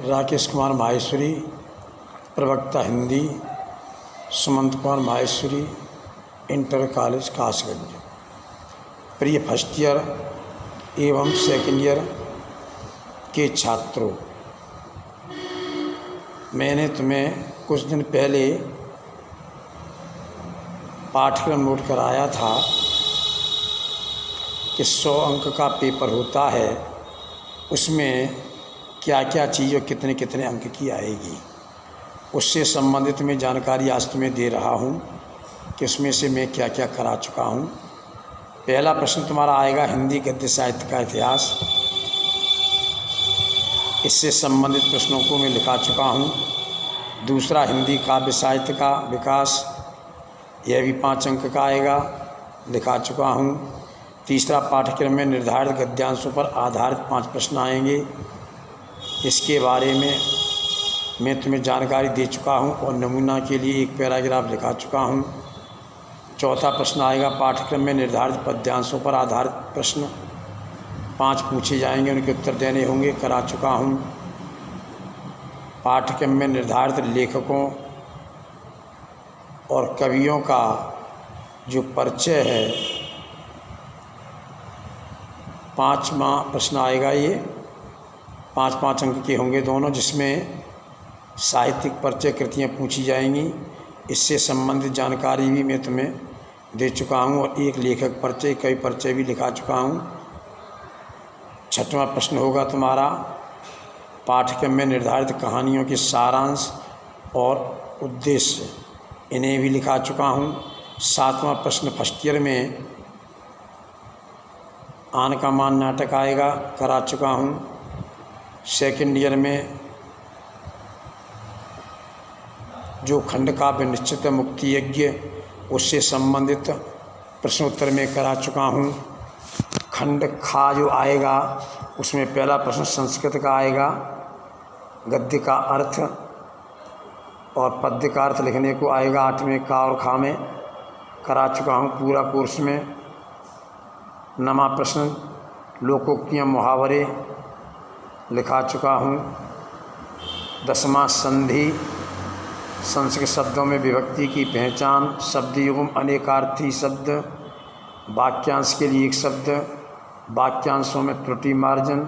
राकेश कुमार माहेश्वरी, प्रवक्ता Hindi, Sumant Kumar Maheshwari, inter college Kasganj. प्रिय first year एवं सेकेंड ईयर के छात्रों, मैंने तुम्हें कुछ दिन पहले पाठ्यक्रम नोट कराया था कि 100 अंक का पेपर होता है, उसमें क्या क्या चीज़ और कितने कितने अंक की आएगी। उससे संबंधित मैं जानकारी आज तुम्हें दे रहा हूँ कि उसमें से मैं क्या क्या करा चुका हूँ। पहला प्रश्न तुम्हारा आएगा हिंदी गद्य साहित्य का इतिहास। इससे संबंधित प्रश्नों को मैं लिखा चुका हूँ। दूसरा हिंदी काव्य साहित्य का विकास, यह भी 5 अंक का आएगा, लिखा चुका हूँ। तीसरा पाठ्यक्रम में निर्धारित गद्यांशों पर आधारित 5 प्रश्न आएंगे, इसके बारे में मैं तुम्हें जानकारी दे चुका हूँ और नमूना के लिए एक पैराग्राफ लिखा चुका हूँ। चौथा प्रश्न आएगा पाठ्यक्रम में निर्धारित पद्यांशों पर आधारित प्रश्न 5 पूछे जाएंगे, उनके उत्तर देने होंगे, करा चुका हूँ। पाठ्यक्रम में निर्धारित लेखकों और कवियों का जो परिचय है, 5वां प्रश्न आएगा। ये 5-5 अंक के होंगे दोनों, जिसमें साहित्यिक परिचय कृतियाँ पूछी जाएंगी। इससे संबंधित जानकारी भी मैं तुम्हें दे चुका हूँ और एक लेखक परिचय, कई परिचय भी लिखा चुका हूँ। 6वां प्रश्न होगा तुम्हारा पाठ्यक्रम में निर्धारित कहानियों के सारांश और उद्देश्य, इन्हें भी लिखा चुका हूँ। 7वां प्रश्न फर्स्ट ईयर में आन का मान नाटक आएगा, करा चुका हूँ। सेकेंड ईयर में जो खंड काव्य निश्चित मुक्ति यज्ञ, उससे संबंधित प्रश्नोत्तर में करा चुका हूँ। खंड खा जो आएगा, उसमें पहला प्रश्न संस्कृत का आएगा, गद्य का अर्थ और पद्य का अर्थ लिखने को आएगा 8वें का और खा में, करा चुका हूँ पूरा कोर्स में। 9वां प्रश्न लोकोक्तियाँ मुहावरे, लिखा चुका हूँ। 10वां संधि, संस्कृत शब्दों में विभक्ति की पहचान, शब्द युग्म, अनेकार्थी शब्द, वाक्यांश के लिए एक शब्द, वाक्यांशों में त्रुटि मार्जन,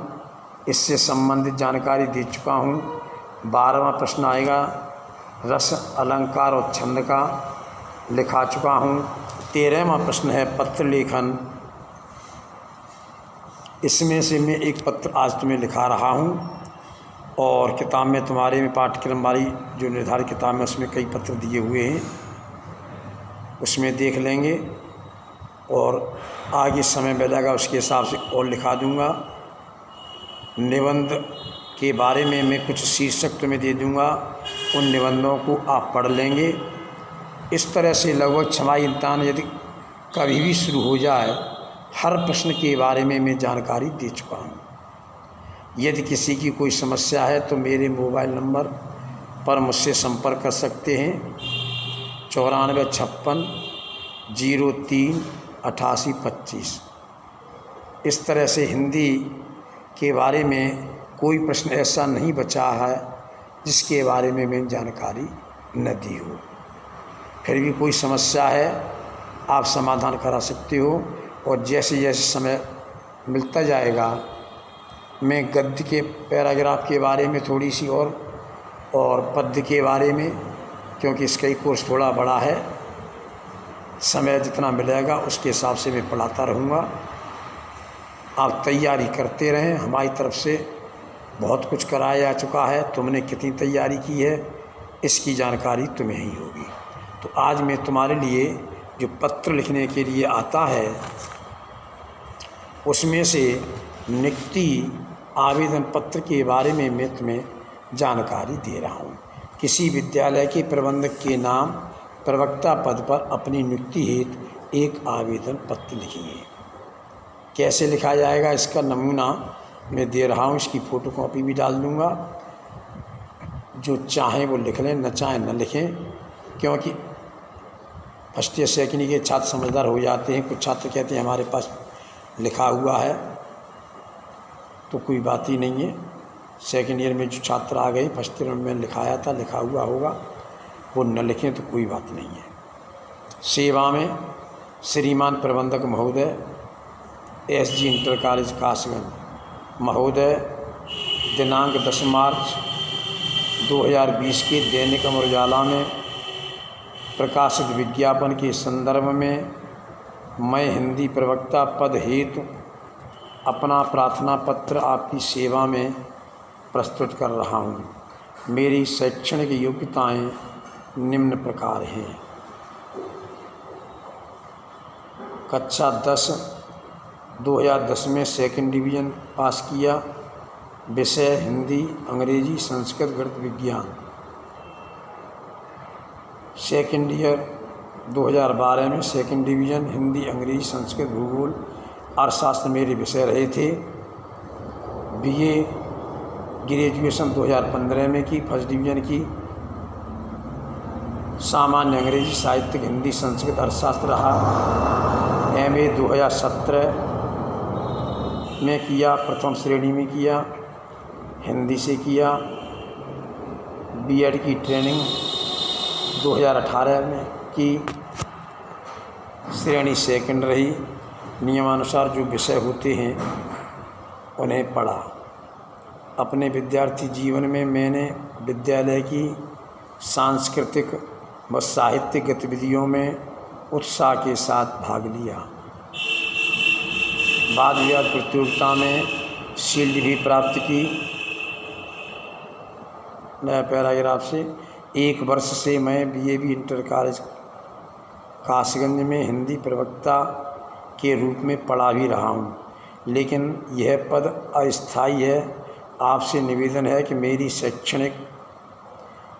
इससे संबंधित जानकारी दे चुका हूँ। 12वां प्रश्न आएगा रस, अलंकार और छंद का, लिखा चुका हूँ। 13वां प्रश्न है पत्र लेखन। इसमें से मैं एक पत्र आज तुम्हें लिखा रहा हूँ और किताब में तुम्हारे में पाठ्यक्रम वाली जो निर्धारित किताब में उसमें कई पत्र दिए हुए हैं, उसमें देख लेंगे और आगे समय मिलेगा उसके हिसाब से और लिखा दूँगा। निबंध के बारे में मैं कुछ शीर्षक तुम्हें दे दूँगा, उन निबंधों को आप पढ़ लेंगे। इस तरह से लगभग 6वां इम्तिहान यदि कभी भी शुरू हो जाए, हर प्रश्न के बारे में मैं जानकारी दे चुका हूँ। यदि किसी की कोई समस्या है तो मेरे मोबाइल नंबर पर मुझसे संपर्क कर सकते हैं 9456 03 88 25। इस तरह से हिंदी के बारे में कोई प्रश्न ऐसा नहीं बचा है जिसके बारे में मैं जानकारी न दी हो। फिर भी कोई समस्या है आप समाधान करा सकते हो और जैसे जैसे समय मिलता जाएगा मैं गद्य के पैराग्राफ के बारे में थोड़ी सी और पद्य के बारे में, क्योंकि इसका ही कोर्स थोड़ा बड़ा है, समय जितना मिलेगा उसके हिसाब से मैं पढ़ाता रहूँगा। आप तैयारी करते रहें, हमारी तरफ से बहुत कुछ कराया जा चुका है, तुमने कितनी तैयारी की है इसकी जानकारी तुम्हें ही होगी। तो आज मैं तुम्हारे लिए जो पत्र लिखने के लिए आता है उसमें से नियुक्ति आवेदन पत्र के बारे में मैं तुम्हें जानकारी दे रहा हूँ। किसी विद्यालय के प्रबंधक के नाम प्रवक्ता पद पर अपनी नियुक्ति हेतु एक आवेदन पत्र लिखिए। कैसे लिखा जाएगा इसका नमूना मैं दे रहा हूँ, इसकी फ़ोटोकॉपी भी डाल दूँगा। जो चाहें वो लिख लें, न चाहें न लिखें, क्योंकि फर्स्ट ईयर सेकेंड ईयर के छात्र समझदार हो जाते हैं। कुछ छात्र कहते हैं हमारे पास लिखा हुआ है, तो कोई बात ही नहीं है, सेकंड ईयर में जो छात्र आ गए, फर्स्ट ईयर में मैंने लिखाया था, लिखा हुआ होगा, वो न लिखें तो कोई बात नहीं है। सेवा में श्रीमान प्रबंधक महोदय, एसजी इंटर कॉलेज कासगंज महोदय, दिनांक 10 मार्च 2020 के दैनिक अमर उजाला में प्रकाशित विज्ञापन के संदर्भ में मैं हिंदी प्रवक्ता पद हेतु अपना प्रार्थना पत्र आपकी सेवा में प्रस्तुत कर रहा हूँ। मेरी शैक्षणिक योग्यताएं निम्न प्रकार हैं। कक्षा 10 2010 में सेकंड डिवीज़न पास किया, विषय हिंदी, अंग्रेजी, संस्कृत, गणित, विज्ञान। सेकंड ईयर 2012 में सेकंड डिवीज़न हिंदी, अंग्रेजी, संस्कृत, भूगोल, अर्थशास्त्र मेरे विषय रहे थे। बीए ग्रेजुएशन 2015 में की, फर्स्ट डिवीज़न की। सामान्य अंग्रेजी, साहित्यिक, हिंदी, संस्कृत, अर्थशास्त्र रहा। एमए 2017 में किया, प्रथम श्रेणी में किया, हिंदी से किया। बीएड की ट्रेनिंग 2018 में की, श्रेणी सेकंड रही। नियमानुसार जो विषय होते हैं उन्हें पढ़ा। अपने विद्यार्थी जीवन में मैंने विद्यालय की सांस्कृतिक व साहित्यिक गतिविधियों में उत्साह के साथ भाग लिया। वाद विवाद प्रतियोगिता में शील्ड भी प्राप्त की। नया पैराग्राफ से 1 वर्ष से मैं बीएबी इंटर कॉलेज कासगंज में हिंदी प्रवक्ता के रूप में पढ़ा भी रहा हूँ, लेकिन यह पद अस्थायी है। आपसे निवेदन है कि मेरी शैक्षणिक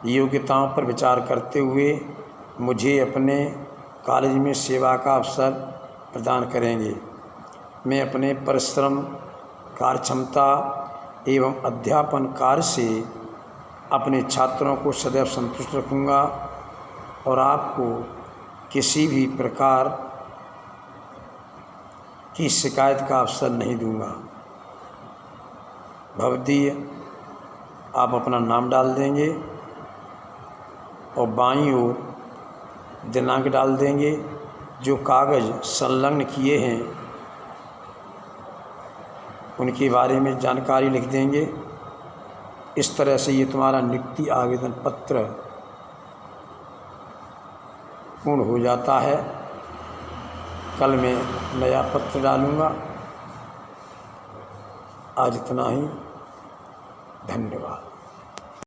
योग्यताओं पर विचार करते हुए मुझे अपने कॉलेज में सेवा का अवसर प्रदान करेंगे। मैं अपने परिश्रम, कार्यक्षमता एवं अध्यापन कार्य से अपने छात्रों को सदैव संतुष्ट रखूँगा और आपको किसी भी प्रकार की शिकायत का अवसर नहीं दूंगा। भवदीय आप अपना नाम डाल देंगे और बाईं ओर दिनांक डाल देंगे। जो कागज़ संलग्न किए हैं उनके बारे में जानकारी लिख देंगे। इस तरह से ये तुम्हारा नियुक्ति आवेदन पत्र पूर्ण हो जाता है। कल मैं नया पत्र डालूँगा। आज इतना ही, धन्यवाद।